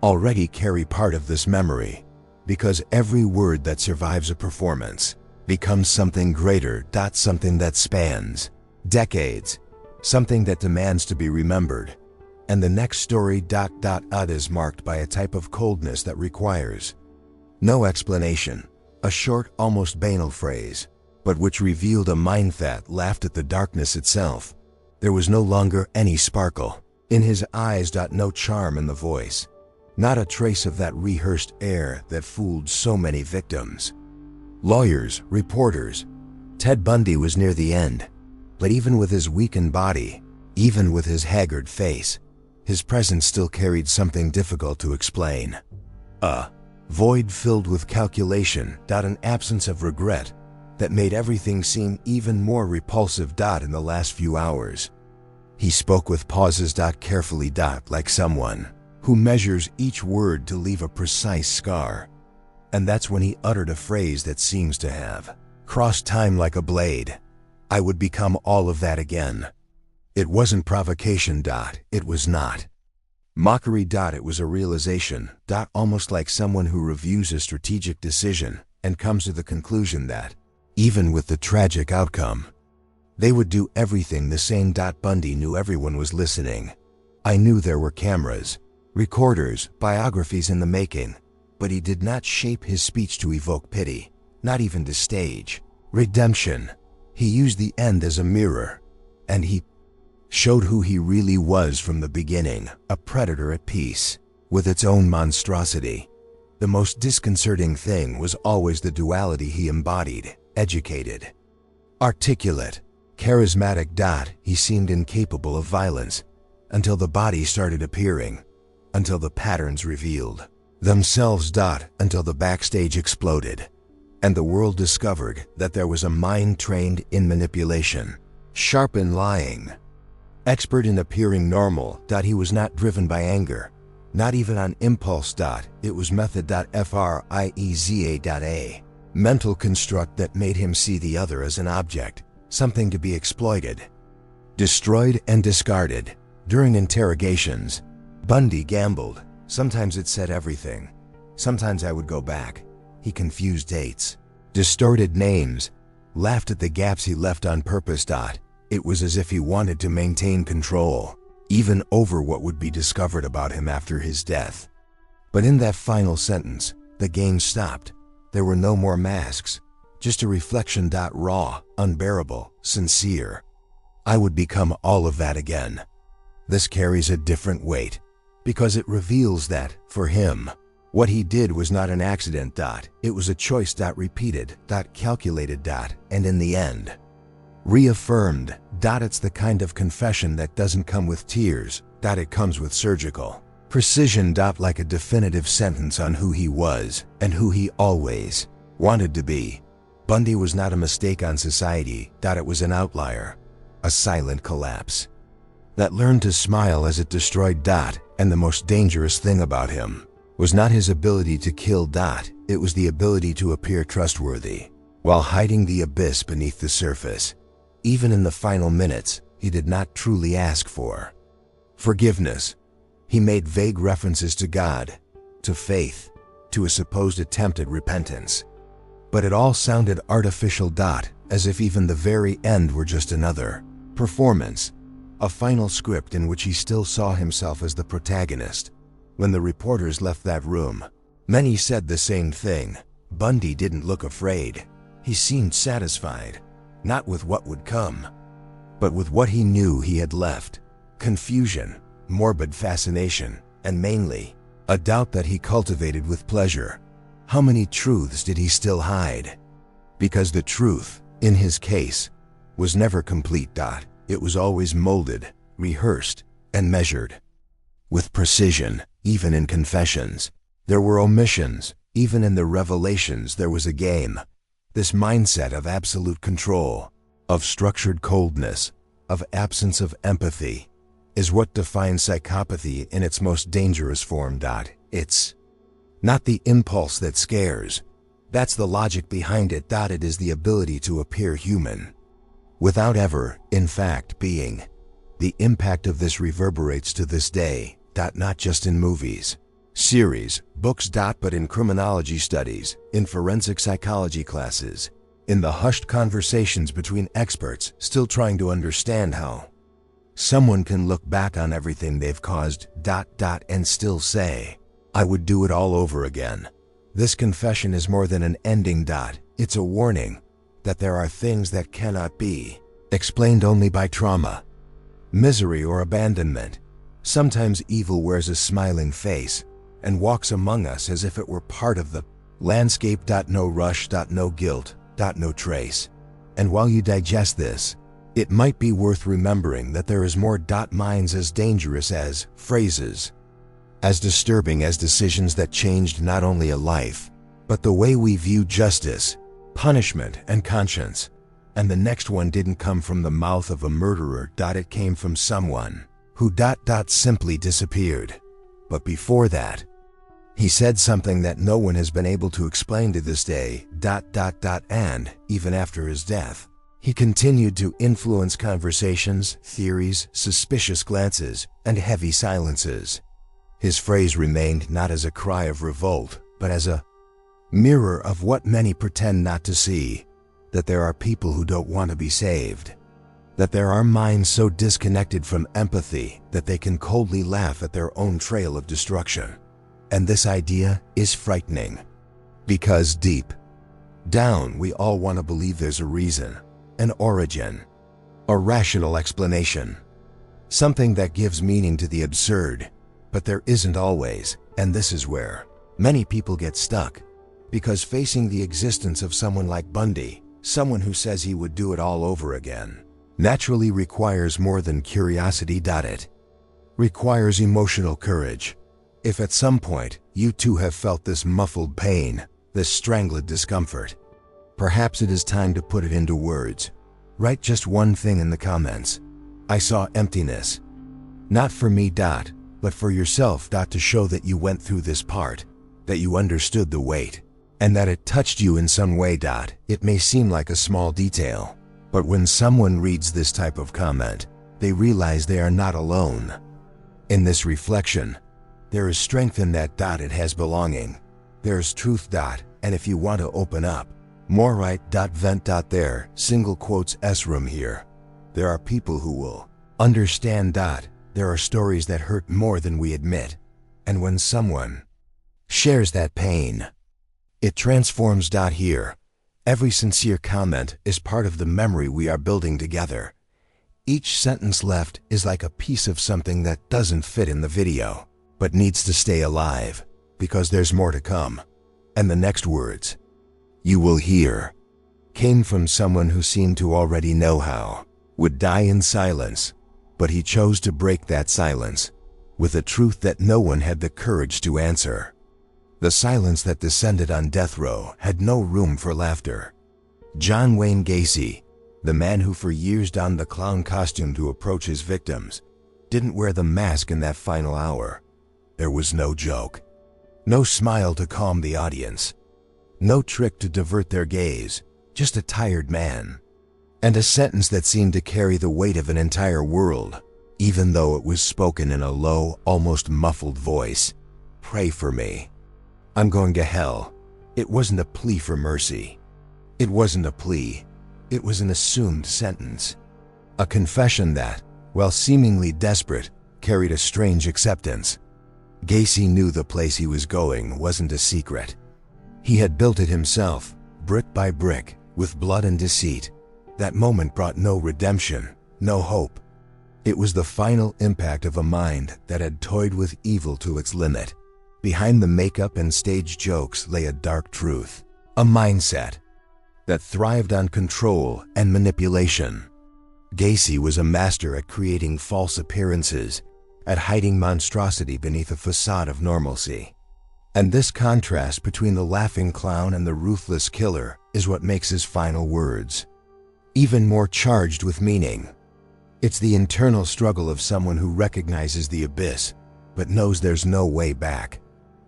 already carry part of this memory, because every word that survives a performance becomes something greater. Something that spans decades, something that demands to be remembered. And the next story. Is marked by a type of coldness that requires no explanation, a short, almost banal phrase, but which revealed a mind that laughed at the darkness itself. There was no longer any sparkle in his eyes. No charm in the voice, not a trace of that rehearsed air that fooled so many victims. Lawyers, reporters. Ted Bundy was near the end, but even with his weakened body, even with his haggard face, his presence still carried something difficult to explain. A void filled with calculation. An absence of regret that made everything seem even more repulsive. In the last few hours, he spoke with pauses. Carefully. Like someone who measures each word to leave a precise scar. And that's when he uttered a phrase that seems to have crossed time like a blade. I would become all of that again. It wasn't provocation. It was not mockery. It was a realization. Almost like someone who reviews a strategic decision and comes to the conclusion that, even with the tragic outcome, they would do everything the same. Bundy knew everyone was listening. I knew there were cameras, recorders, biographies in the making, but he did not shape his speech to evoke pity, not even to stage redemption. He used the end as a mirror, and he showed who he really was from the beginning, a predator at peace with its own monstrosity. The most disconcerting thing was always the duality he embodied: educated, articulate, charismatic. He seemed incapable of violence until the body started appearing, until the patterns revealed themselves. Until the backstage exploded, and the world discovered that there was a mind trained in manipulation, sharp in lying, expert in appearing normal. He was not driven by anger, not even on impulse. It was method. Frieza. Mental construct that made him see the other as an object, something to be exploited, destroyed, and discarded. During interrogations, Bundy gambled. Sometimes it said everything. Sometimes I would go back. He confused dates, distorted names, laughed at the gaps he left on purpose. It was as if he wanted to maintain control, even over what would be discovered about him after his death. But in that final sentence, the game stopped. There were no more masks, just a reflection. Raw, unbearable, sincere. I would become all of that again. This carries a different weight, because it reveals that, for him, what he did was not an accident. It was a choice. Repeated. Calculated. And in the end, reaffirmed. It's the kind of confession that doesn't come with tears. It comes with surgical Precision. Like a definitive sentence on who he was and who he always wanted to be. Bundy was not a mistake on society. It was an outlier, a silent collapse that learned to smile as it destroyed. And the most dangerous thing about him was not his ability to kill. It was the ability to appear trustworthy while hiding the abyss beneath the surface. Even in the final minutes, he did not truly ask for forgiveness. He made vague references to God, to faith, to a supposed attempt at repentance. But it all sounded artificial. As if even the very end were just another performance, a final script in which he still saw himself as the protagonist. When the reporters left that room, many said the same thing. Bundy didn't look afraid. He seemed satisfied, not with what would come, but with what he knew he had left. Confusion, morbid fascination, and mainly, a doubt that he cultivated with pleasure. How many truths did he still hide? Because the truth, in his case, was never complete. It was always molded, rehearsed, and measured with precision. Even in confessions, there were omissions. Even in the revelations, there was a game. This mindset of absolute control, of structured coldness, of absence of empathy, is what defines psychopathy in its most dangerous form. It's not the impulse that scares. That's the logic behind it. It is the ability to appear human without ever, in fact, being. The impact of this reverberates to this day, not just in movies, series, books, but in criminology studies, in forensic psychology classes, in the hushed conversations between experts still trying to understand how someone can look back on everything they've caused, and still say, I would do it all over again. This confession is more than an ending. It's a warning that there are things that cannot be explained only by trauma, misery, or abandonment. Sometimes evil wears a smiling face and walks among us as if it were part of the landscape. No rush, no guilt, no trace. And while you digest this, it might be worth remembering that there is more. Minds as dangerous as phrases, as disturbing as decisions that changed not only a life, but the way we view justice, punishment, and conscience. And the next one didn't come from the mouth of a murderer. It came from someone who simply disappeared. But before that, he said something that no one has been able to explain to this day. And even after his death, he continued to influence conversations, theories, suspicious glances, and heavy silences. His phrase remained not as a cry of revolt, but as a mirror of what many pretend not to see, that there are people who don't want to be saved, that there are minds so disconnected from empathy that they can coldly laugh at their own trail of destruction. And this idea is frightening, because deep down we all want to believe there's a reason, an origin, a rational explanation, something that gives meaning to the absurd. But there isn't always, and this is where many people get stuck, because facing the existence of someone like Bundy, someone who says he would do it all over again, naturally requires more than curiosity. It requires emotional courage. If at some point you too have felt this muffled pain, this strangled discomfort, perhaps it is time to put it into words. Write just one thing in the comments. I saw emptiness. Not for me, but for yourself, to show that you went through this part, that you understood the weight, and that it touched you in some way. It may seem like a small detail, but when someone reads this type of comment, they realize they are not alone. In this reflection, there is strength in that. It has belonging. There is truth. And if you want to open up more, write vent. There, single quotes, s-room here. There are people who will understand. There are stories that hurt more than we admit. And when someone shares that pain, it transforms. Here, every sincere comment is part of the memory we are building together. Each sentence left is like a piece of something that doesn't fit in the video, but needs to stay alive, because there's more to come. And the next words you will hear came from someone who seemed to already know how would die in silence, but he chose to break that silence with a truth that no one had the courage to answer. The silence that descended on death row had no room for laughter. John Wayne Gacy, the man who for years donned the clown costume to approach his victims, didn't wear the mask in that final hour. There was no joke, no smile to calm the audience, no trick to divert their gaze, just a tired man. And a sentence that seemed to carry the weight of an entire world, even though it was spoken in a low, almost muffled voice. Pray for me. I'm going to hell. It wasn't a plea for mercy. It wasn't a plea. It was an assumed sentence. A confession that, while seemingly desperate, carried a strange acceptance. Gacy knew the place he was going wasn't a secret. He had built it himself, brick by brick, with blood and deceit. That moment brought no redemption, no hope. It was the final impact of a mind that had toyed with evil to its limit. Behind the makeup and stage jokes lay a dark truth, a mindset that thrived on control and manipulation. Gacy was a master at creating false appearances, at hiding monstrosity beneath a facade of normalcy. And this contrast between the laughing clown and the ruthless killer is what makes his final words even more charged with meaning. It's the internal struggle of someone who recognizes the abyss, but knows there's no way back.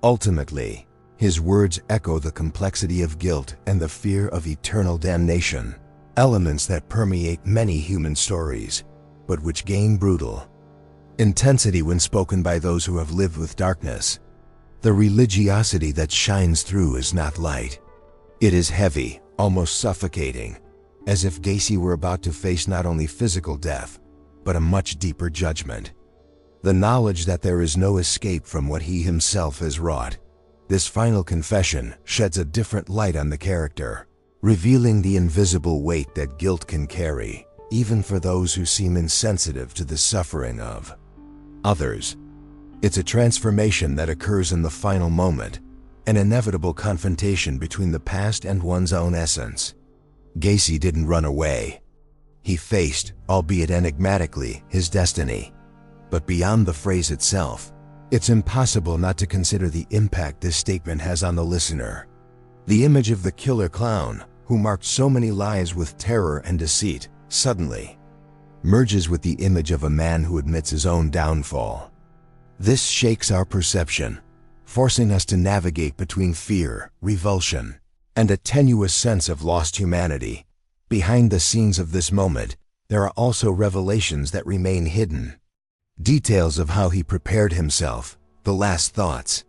Ultimately, his words echo the complexity of guilt and the fear of eternal damnation, elements that permeate many human stories, but which gain brutal intensity when spoken by those who have lived with darkness. The religiosity that shines through is not light. It is heavy, almost suffocating, as if Gacy were about to face not only physical death, but a much deeper judgment. The knowledge that there is no escape from what he himself has wrought. This final confession sheds a different light on the character, revealing the invisible weight that guilt can carry, even for those who seem insensitive to the suffering of others. It's a transformation that occurs in the final moment, an inevitable confrontation between the past and one's own essence. Gacy didn't run away. He faced, albeit enigmatically, his destiny. But beyond the phrase itself, it's impossible not to consider the impact this statement has on the listener. The image of the killer clown, who marked so many lives with terror and deceit, suddenly merges with the image of a man who admits his own downfall. This shakes our perception, forcing us to navigate between fear, revulsion, and a tenuous sense of lost humanity. Behind the scenes of this moment, there are also revelations that remain hidden. Details of how he prepared himself, the last thoughts,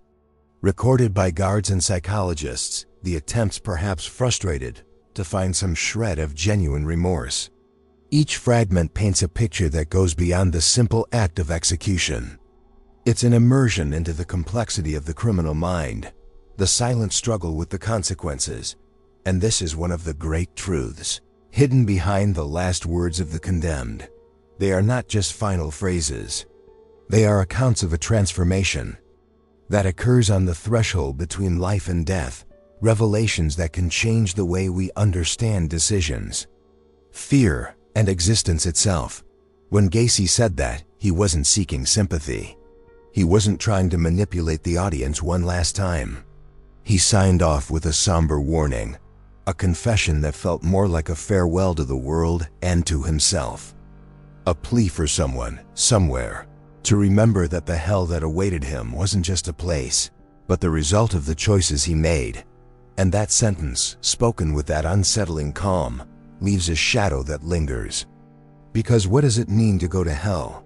recorded by guards and psychologists, the attempts perhaps frustrated to find some shred of genuine remorse. Each fragment paints a picture that goes beyond the simple act of execution. It's an immersion into the complexity of the criminal mind, the silent struggle with the consequences, and this is one of the great truths hidden behind the last words of the condemned. They are not just final phrases. They are accounts of a transformation that occurs on the threshold between life and death, revelations that can change the way we understand decisions, fear, and existence itself. When Gacy said that, he wasn't seeking sympathy. He wasn't trying to manipulate the audience one last time. He signed off with a somber warning, a confession that felt more like a farewell to the world and to himself. A plea for someone, somewhere, to remember that the hell that awaited him wasn't just a place, but the result of the choices he made. And that sentence, spoken with that unsettling calm, leaves a shadow that lingers. Because what does it mean to go to hell?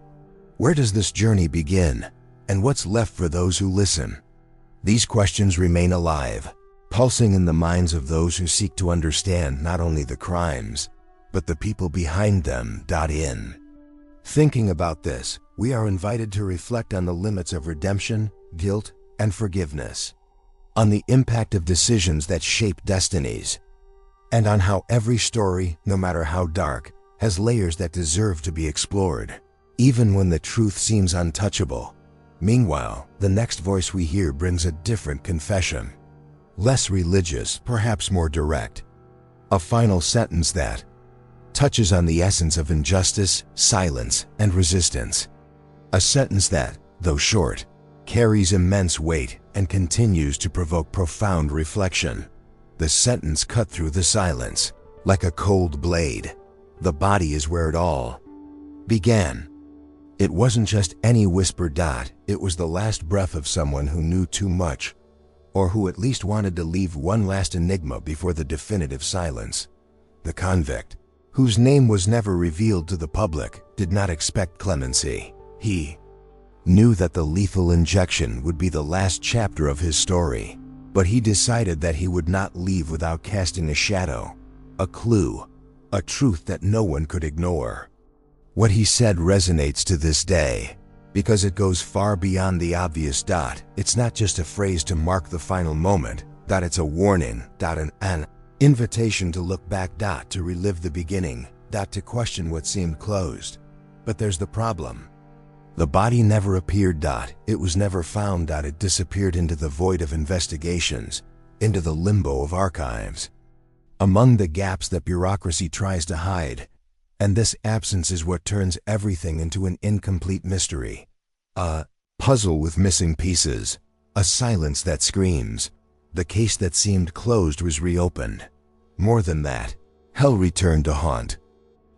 Where does this journey begin? And what's left for those who listen? These questions remain alive, pulsing in the minds of those who seek to understand not only the crimes, but the people behind them. In thinking about this, we are invited to reflect on the limits of redemption, guilt, and forgiveness, on the impact of decisions that shape destinies, and on how every story, no matter how dark, has layers that deserve to be explored, even when the truth seems untouchable. Meanwhile, the next voice we hear brings a different confession, less religious, perhaps more direct. A final sentence that touches on the essence of injustice, silence, and resistance. A sentence that, though short, carries immense weight and continues to provoke profound reflection. The sentence cut through the silence, like a cold blade. The body is where it all began. It wasn't just any whisper. It was the last breath of someone who knew too much, or who at least wanted to leave one last enigma before the definitive silence. The convict, whose name was never revealed to the public, did not expect clemency. He knew that the lethal injection would be the last chapter of his story, but he decided that he would not leave without casting a shadow, a clue, a truth that no one could ignore. What he said resonates to this day, because it goes far beyond the obvious. It's not just a phrase to mark the final moment. It's a warning. An invitation to look back. To relive the beginning. To question what seemed closed. But there's the problem. The body never appeared. It was never found. It disappeared into the void of investigations, into the limbo of archives, among the gaps that bureaucracy tries to hide. And this absence is what turns everything into an incomplete mystery. A puzzle with missing pieces. A silence that screams. The case that seemed closed was reopened. More than that, hell returned to haunt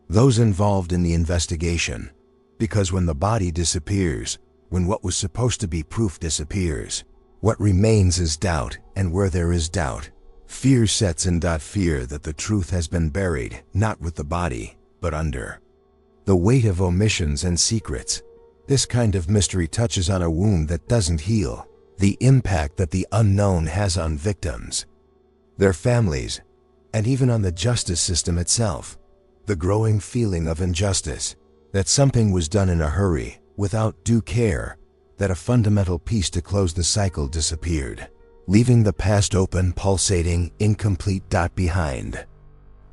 those involved in the investigation. Because when the body disappears, when what was supposed to be proof disappears, what remains is doubt, and where there is doubt, fear sets in. Fear that the truth has been buried, not with the body, but under the weight of omissions and secrets. This kind of mystery touches on a wound that doesn't heal, the impact that the unknown has on victims, their families, and even on the justice system itself. The growing feeling of injustice, that something was done in a hurry, without due care, that a fundamental piece to close the cycle disappeared, leaving the past open, pulsating, incomplete. Behind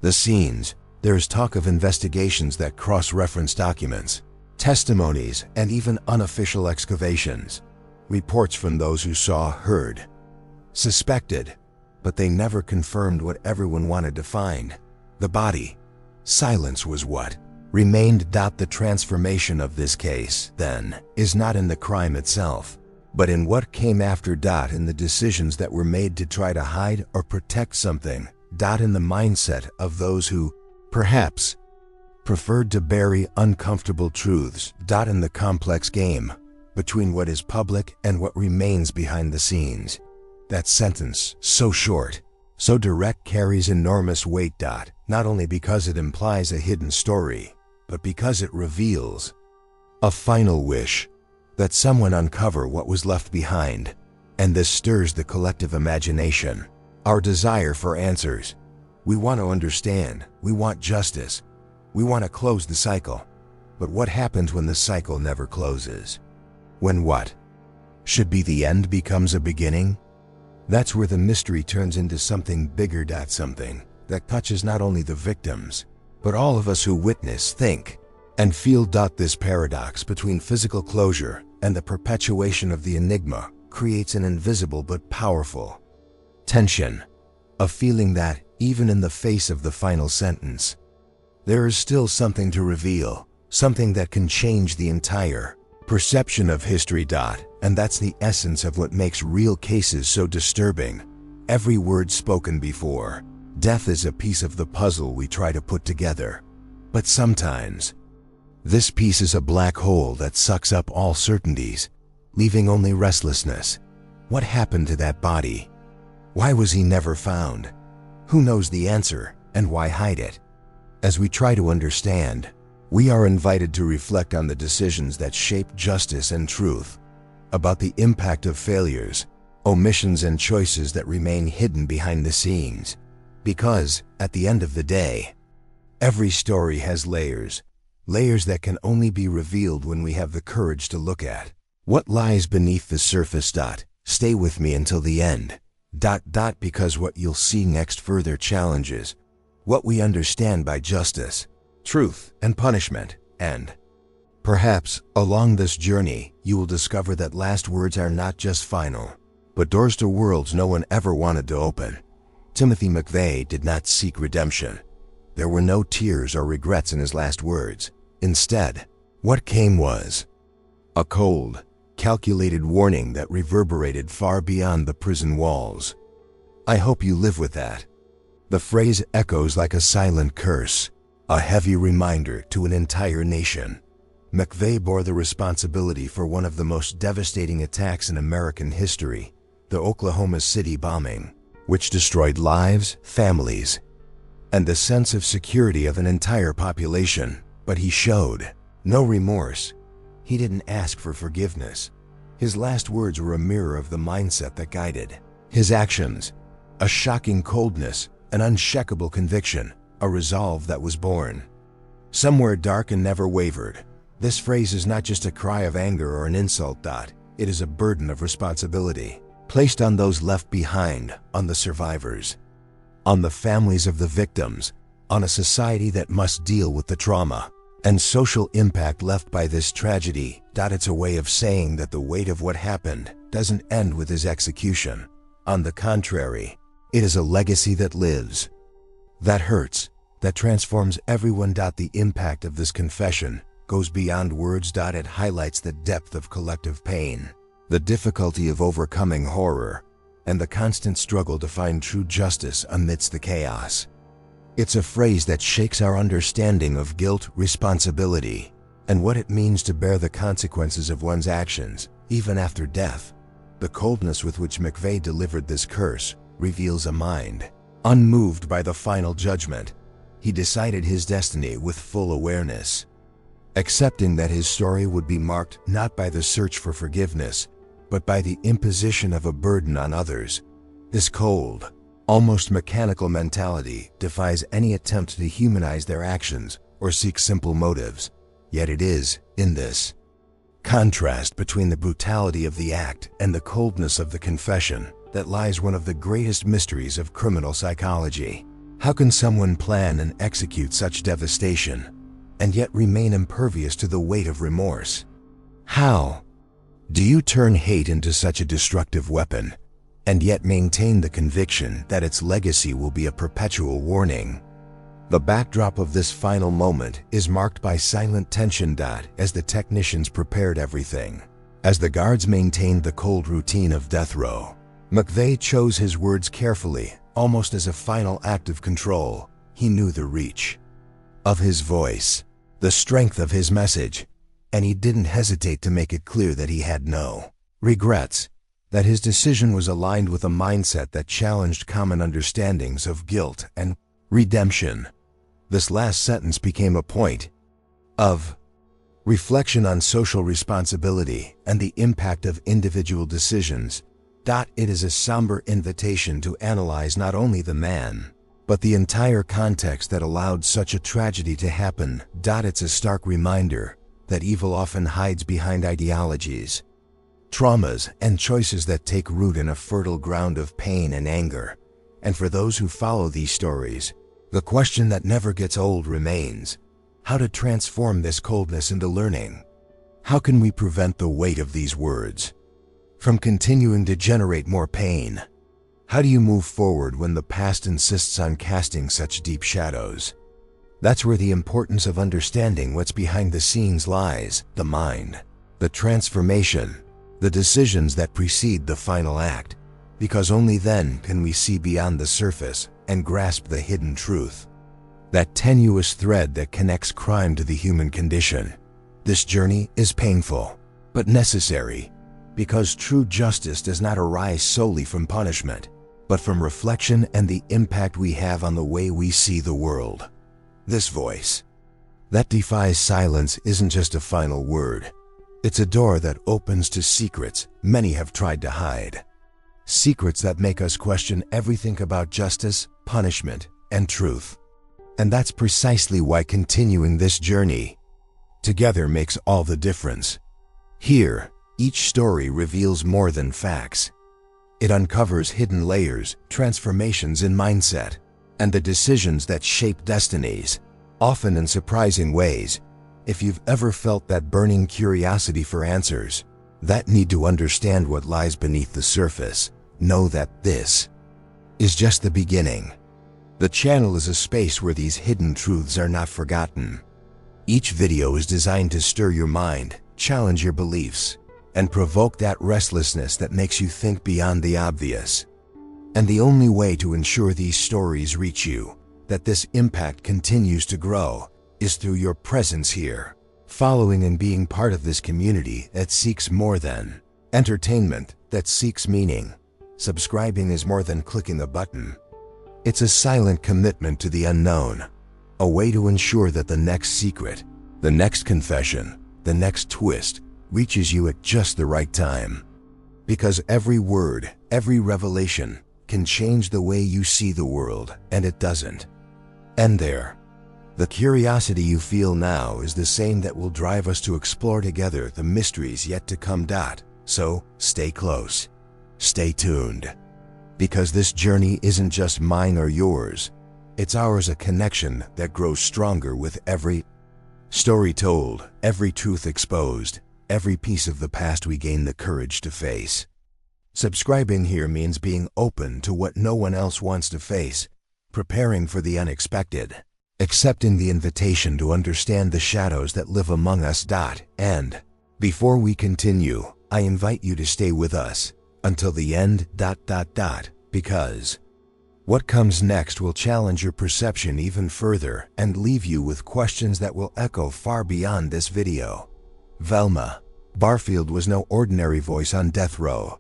the scenes, there is talk of investigations that cross-reference documents, testimonies, and even unofficial excavations. Reports from those who saw, heard, suspected, but they never confirmed what everyone wanted to find: the body. Silence was what remained. The transformation of this case, then, is not in the crime itself, but in what came after. In the decisions that were made to try to hide or protect something. In the mindset of those who, perhaps, preferred to bury uncomfortable truths. In the complex game between what is public and what remains behind the scenes. That sentence, so short, so direct, carries enormous weight. Not only because it implies a hidden story, but because it reveals a final wish that someone uncover what was left behind. And this stirs the collective imagination, our desire for answers. We want to understand, we want justice, we want to close the cycle. But what happens when the cycle never closes? When what should be the end becomes a beginning? That's where the mystery turns into something bigger. Something that touches not only the victims, but all of us who witness, think, and feel. This paradox between physical closure and the perpetuation of the enigma creates an invisible but powerful tension, a feeling that, even in the face of the final sentence, there is still something to reveal, something that can change the entire perception of history. And that's the essence of what makes real cases so disturbing. Every word spoken before death is a piece of the puzzle we try to put together. But sometimes, this piece is a black hole that sucks up all certainties, leaving only restlessness. What happened to that body? Why was he never found? Who knows the answer, and why hide it? As we try to understand, we are invited to reflect on the decisions that shape justice and truth, about the impact of failures, omissions, and choices that remain hidden behind the scenes. Because, at the end of the day, every story has layers that can only be revealed when we have the courage to look at what lies beneath the surface. Stay with me until the end. Because what you'll see next further challenges what we understand by justice, truth, and punishment. And perhaps, along this journey, you will discover that last words are not just final, but doors to worlds no one ever wanted to open. Timothy McVeigh did not seek redemption. There were no tears or regrets in his last words. Instead, what came was a cold, calculated warning that reverberated far beyond the prison walls. I hope you live with that. The phrase echoes like a silent curse, a heavy reminder to an entire nation. McVeigh bore the responsibility for one of the most devastating attacks in American history, the Oklahoma City bombing, which destroyed lives, families, and the sense of security of an entire population. But he showed no remorse. He didn't ask for forgiveness. His last words were a mirror of the mindset that guided his actions, a shocking coldness, an unshakable conviction, a resolve that was born somewhere dark and never wavered. This phrase is not just a cry of anger or an insult. It is a burden of responsibility placed on those left behind, on the survivors, on the families of the victims, on a society that must deal with the trauma and social impact left by this tragedy. It's a way of saying that the weight of what happened doesn't end with his execution. On the contrary, it is a legacy that lives, that hurts, that transforms everyone. The impact of this confession goes beyond words. It highlights the depth of collective pain, the difficulty of overcoming horror, and the constant struggle to find true justice amidst the chaos. It's a phrase that shakes our understanding of guilt, responsibility, and what it means to bear the consequences of one's actions, even after death. The coldness with which McVeigh delivered this curse reveals a mind unmoved by the final judgment. He decided his destiny with full awareness, accepting that his story would be marked not by the search for forgiveness, but by the imposition of a burden on others. This cold, almost mechanical mentality defies any attempt to humanize their actions or seek simple motives. Yet it is, in this contrast between the brutality of the act and the coldness of the confession, that lies one of the greatest mysteries of criminal psychology. How can someone plan and execute such devastation and yet remain impervious to the weight of remorse? How do you turn hate into such a destructive weapon and yet maintain the conviction that its legacy will be a perpetual warning? The backdrop of this final moment is marked by silent tension. As the technicians prepared everything, as the guards maintained the cold routine of death row, McVeigh chose his words carefully, almost as a final act of control. He knew the reach of his voice, the strength of his message, and he didn't hesitate to make it clear that he had no regrets, that his decision was aligned with a mindset that challenged common understandings of guilt and redemption. This last sentence became a point of reflection on social responsibility and the impact of individual decisions. It is a somber invitation to analyze not only the man, but the entire context that allowed such a tragedy to happen. It's a stark reminder that evil often hides behind ideologies, traumas, and choices that take root in a fertile ground of pain and anger. And for those who follow these stories, the question that never gets old remains: how to transform this coldness into learning? How can we prevent the weight of these words from continuing to generate more pain? How do you move forward when the past insists on casting such deep shadows? That's where the importance of understanding what's behind the scenes lies: the mind, the transformation, the decisions that precede the final act. Because only then can we see beyond the surface and grasp the hidden truth, that tenuous thread that connects crime to the human condition. This journey is painful, but necessary, because true justice does not arise solely from punishment, but from reflection and the impact we have on the way we see the world. This voice that defies silence isn't just a final word. It's a door that opens to secrets many have tried to hide. Secrets that make us question everything about justice, punishment, and truth. And that's precisely why continuing this journey together makes all the difference. Here, each story reveals more than facts. It uncovers hidden layers, transformations in mindset, and the decisions that shape destinies, often in surprising ways. If you've ever felt that burning curiosity for answers, that need to understand what lies beneath the surface, know that this is just the beginning. The channel is a space where these hidden truths are not forgotten. Each video is designed to stir your mind, challenge your beliefs, and provoke that restlessness that makes you think beyond the obvious. And the only way to ensure these stories reach you, that this impact continues to grow, is through your presence here, following and being part of this community that seeks more than entertainment, that seeks meaning. Subscribing is more than clicking a button. It's a silent commitment to the unknown, a way to ensure that the next secret, the next confession, the next twist reaches you at just the right time. Because every word, every revelation can change the way you see the world, and it doesn't end there. The curiosity you feel now is the same that will drive us to explore together the mysteries yet to come. So stay close, stay tuned, because this journey isn't just mine or yours, it's ours, a connection that grows stronger with every story told, every truth exposed, every piece of the past we gain the courage to face. Subscribing here means being open to what no one else wants to face, preparing for the unexpected, accepting the invitation to understand the shadows that live among us. And before we continue, I invite you to stay with us until the end. Because what comes next will challenge your perception even further and leave you with questions that will echo far beyond this video. Velma Barfield was no ordinary voice on death row.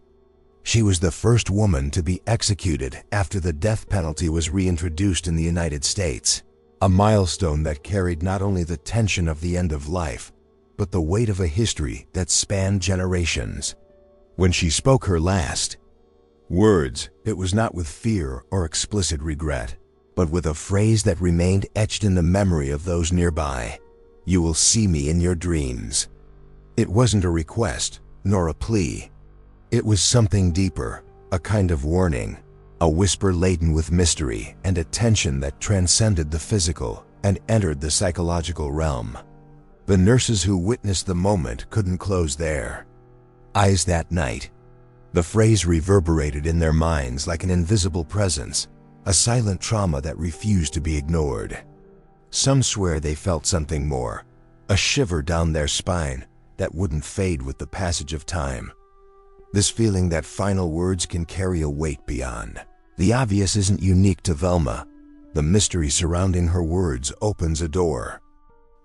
She was the first woman to be executed after the death penalty was reintroduced in the United States, a milestone that carried not only the tension of the end of life, but the weight of a history that spanned generations. When she spoke her last words, it was not with fear or explicit regret, but with a phrase that remained etched in the memory of those nearby. "You will see me in your dreams." It wasn't a request, nor a plea. It was something deeper, a kind of warning, a whisper laden with mystery and a tension that transcended the physical and entered the psychological realm. The nurses who witnessed the moment couldn't close their eyes that night. The phrase reverberated in their minds like an invisible presence, a silent trauma that refused to be ignored. Some swear they felt something more, a shiver down their spine that wouldn't fade with the passage of time. This feeling that final words can carry a weight beyond the obvious isn't unique to Velma. The mystery surrounding her words opens a door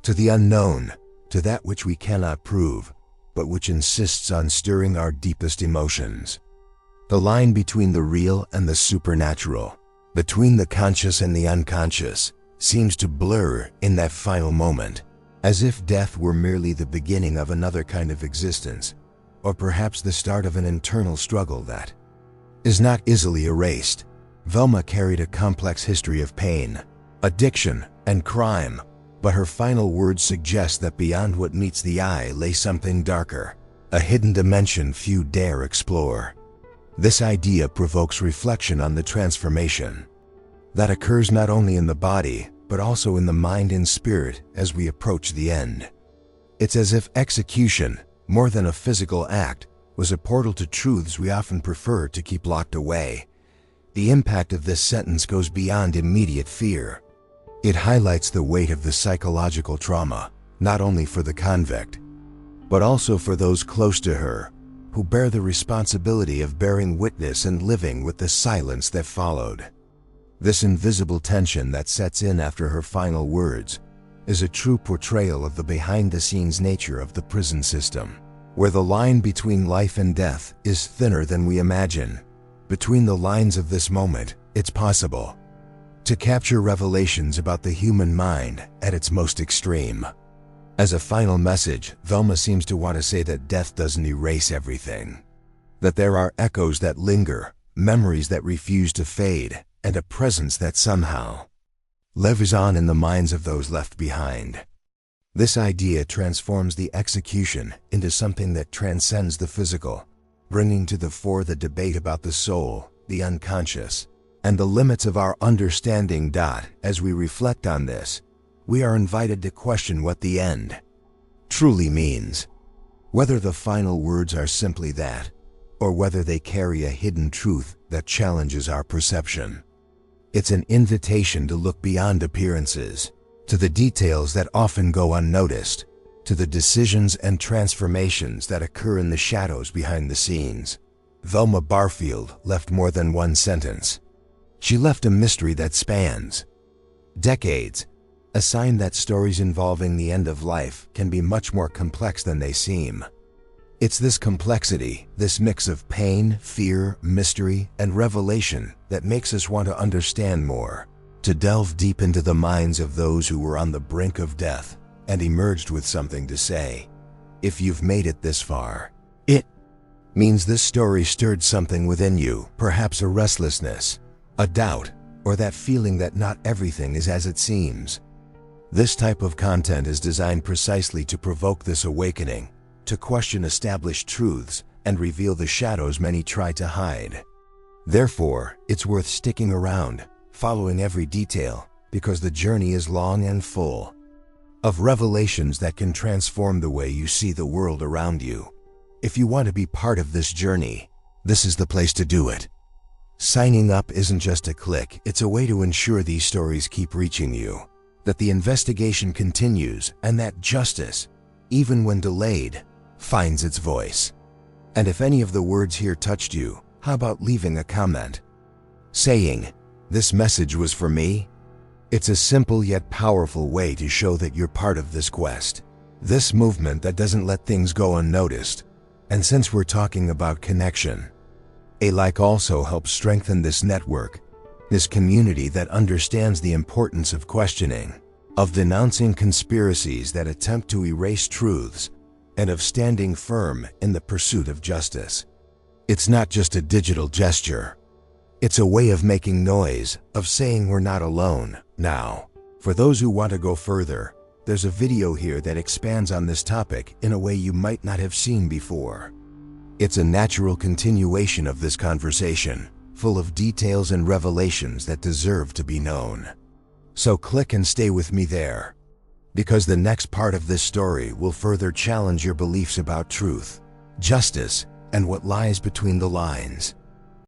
to the unknown, to that which we cannot prove, but which insists on stirring our deepest emotions. The line between the real and the supernatural, between the conscious and the unconscious, seems to blur in that final moment, as if death were merely the beginning of another kind of existence, or perhaps the start of an internal struggle that is not easily erased. Velma carried a complex history of pain, addiction, and crime, but her final words suggest that beyond what meets the eye lay something darker, a hidden dimension few dare explore. This idea provokes reflection on the transformation that occurs not only in the body, but also in the mind and spirit as we approach the end. It's as if execution, more than a physical act, was a portal to truths we often prefer to keep locked away. The impact of this sentence goes beyond immediate fear. It highlights the weight of the psychological trauma, not only for the convict, but also for those close to her, who bear the responsibility of bearing witness and living with the silence that followed. This invisible tension that sets in after her final words is a true portrayal of the behind-the-scenes nature of the prison system, where the line between life and death is thinner than we imagine. Between the lines of this moment, it's possible to capture revelations about the human mind at its most extreme. As a final message, Velma seems to want to say that death doesn't erase everything, that there are echoes that linger, memories that refuse to fade, and a presence that somehow lives on in the minds of those left behind. This idea transforms the execution into something that transcends the physical, bringing to the fore the debate about the soul, the unconscious, and the limits of our understanding. As we reflect on this, we are invited to question what the end truly means, whether the final words are simply that, or whether they carry a hidden truth that challenges our perception. It's an invitation to look beyond appearances, to the details that often go unnoticed, to the decisions and transformations that occur in the shadows behind the scenes. Velma Barfield left more than one sentence. She left a mystery that spans decades, a sign that stories involving the end of life can be much more complex than they seem. It's this complexity, this mix of pain, fear, mystery, and revelation that makes us want to understand more, to delve deep into the minds of those who were on the brink of death and emerged with something to say. If you've made it this far, it means this story stirred something within you, perhaps a restlessness, a doubt, or that feeling that not everything is as it seems. This type of content is designed precisely to provoke this awakening, to question established truths and reveal the shadows many try to hide. Therefore, it's worth sticking around, following every detail, because the journey is long and full of revelations that can transform the way you see the world around you. If you want to be part of this journey, this is the place to do it. Signing up isn't just a click, it's a way to ensure these stories keep reaching you, that the investigation continues, and that justice, even when delayed, finds its voice. And if any of the words here touched you, how about leaving a comment, saying, "This message was for me"? It's a simple yet powerful way to show that you're part of this quest, this movement that doesn't let things go unnoticed. And since we're talking about connection, a like also helps strengthen this network, this community that understands the importance of questioning, of denouncing conspiracies that attempt to erase truths, and of standing firm in the pursuit of justice. It's not just a digital gesture. It's a way of making noise, of saying we're not alone. Now, for those who want to go further, there's a video here that expands on this topic in a way you might not have seen before. It's a natural continuation of this conversation, full of details and revelations that deserve to be known. So click and stay with me there, because the next part of this story will further challenge your beliefs about truth, justice, and what lies between the lines.